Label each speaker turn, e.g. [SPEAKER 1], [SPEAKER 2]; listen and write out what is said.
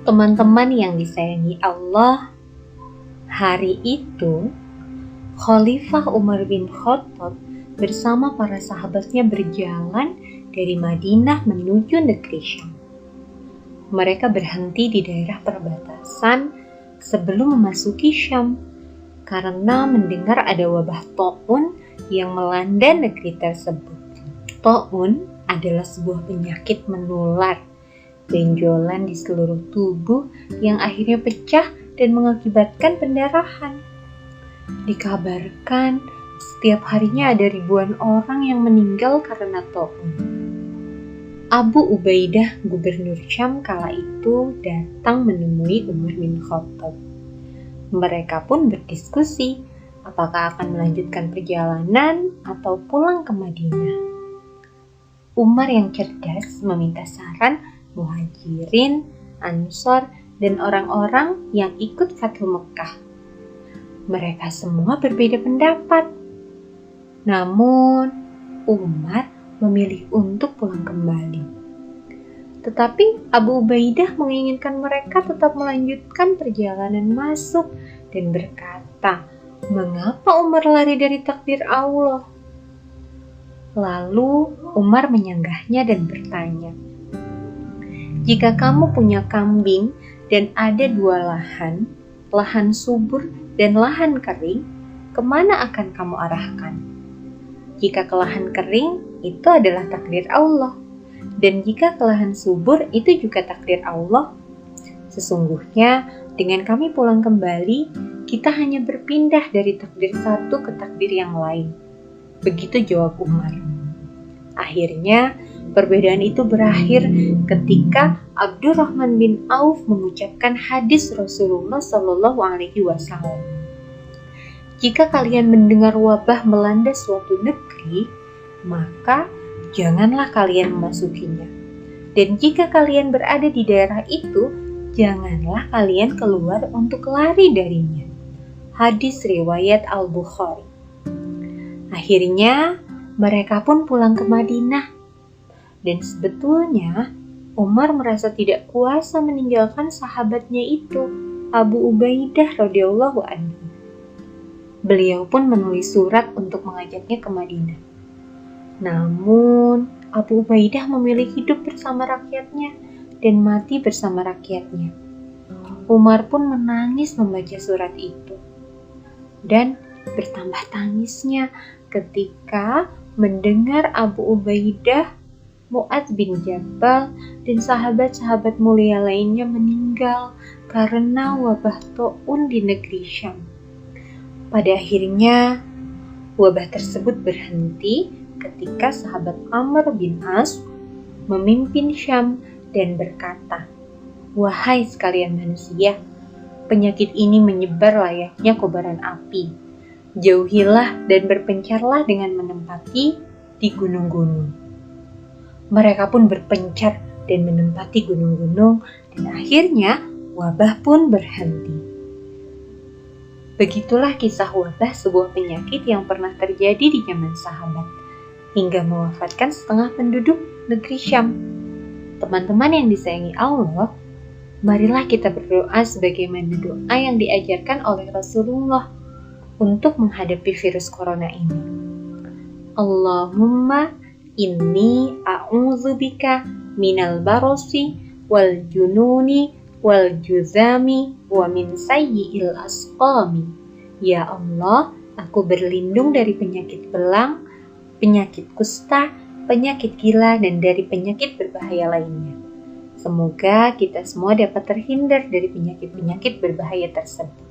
[SPEAKER 1] Teman-teman yang disayangi Allah, hari itu Khalifah Umar bin Khattab bersama para sahabatnya berjalan dari Madinah menuju negeri Syam. Mereka berhenti di daerah perbatasan sebelum memasuki Syam karena mendengar ada wabah Ta'un yang melanda negeri tersebut. Ta'un adalah sebuah penyakit menular, benjolan di seluruh tubuh yang akhirnya pecah dan mengakibatkan pendarahan. Dikabarkan setiap harinya ada ribuan orang yang meninggal karena Ta'un. Abu Ubaidah, gubernur Syam kala itu, datang menemui Umar bin Khattab. Mereka pun berdiskusi apakah akan melanjutkan perjalanan atau pulang ke Madinah. Umar yang cerdas meminta saran Muhajirin, Ansor, dan orang-orang yang ikut Fathu Mekkah. Mereka semua berbeda pendapat. Namun, Umar memilih untuk pulang kembali. Tetapi Abu Ubaidah menginginkan mereka tetap melanjutkan perjalanan masuk dan berkata, "Mengapa Umar lari dari takdir Allah?" Lalu Umar menyanggahnya dan bertanya, "Jika kamu punya kambing dan ada dua lahan subur dan lahan kering, kemana akan kamu arahkan? Jika ke lahan kering, itu adalah takdir Allah. Dan jika ke lahan subur, itu juga takdir Allah. Sesungguhnya, dengan kami pulang kembali, kita hanya berpindah dari takdir satu ke takdir yang lain." Begitu jawab Umar. Akhirnya, perbedaan itu berakhir ketika Abdurrahman bin Auf mengucapkan hadis Rasulullah SAW. "Jika kalian mendengar wabah melanda suatu negeri, maka janganlah kalian memasukinya. Dan jika kalian berada di daerah itu, janganlah kalian keluar untuk lari darinya." Hadis riwayat Al-Bukhari. Akhirnya, mereka pun pulang ke Madinah. Dan sebetulnya, Umar merasa tidak kuasa meninggalkan sahabatnya itu, Abu Ubaidah radhiyallahu anhu. Beliau pun menulis surat untuk mengajaknya ke Madinah. Namun, Abu Ubaidah memilih hidup bersama rakyatnya dan mati bersama rakyatnya. Umar pun menangis membaca surat itu. Dan bertambah tangisnya ketika mendengar Abu Ubaidah, Mu'adz bin Jabal, dan sahabat-sahabat mulia lainnya meninggal karena wabah Ta'un di negeri Syam. Pada akhirnya, wabah tersebut berhenti ketika sahabat Amr bin As memimpin Syam dan berkata, "Wahai sekalian manusia, penyakit ini menyebar layaknya kobaran api. Jauhilah dan berpencarlah dengan menempati di gunung-gunung." Mereka pun berpencar dan menempati gunung-gunung, dan akhirnya wabah pun berhenti. Begitulah kisah wabah, sebuah penyakit yang pernah terjadi di zaman sahabat, hingga mewafatkan setengah penduduk negeri Syam. Teman-teman yang disayangi Allah, marilah kita berdoa sebagaimana doa yang diajarkan oleh Rasulullah untuk menghadapi virus corona ini. Allahumma inni a'udzubika minal barosi wal jununi wal juzami wa min sayyi'il asqami. Ya Allah, aku berlindung dari penyakit belang, penyakit kusta, penyakit gila, dan dari penyakit berbahaya lainnya. Semoga kita semua dapat terhindar dari penyakit-penyakit berbahaya tersebut.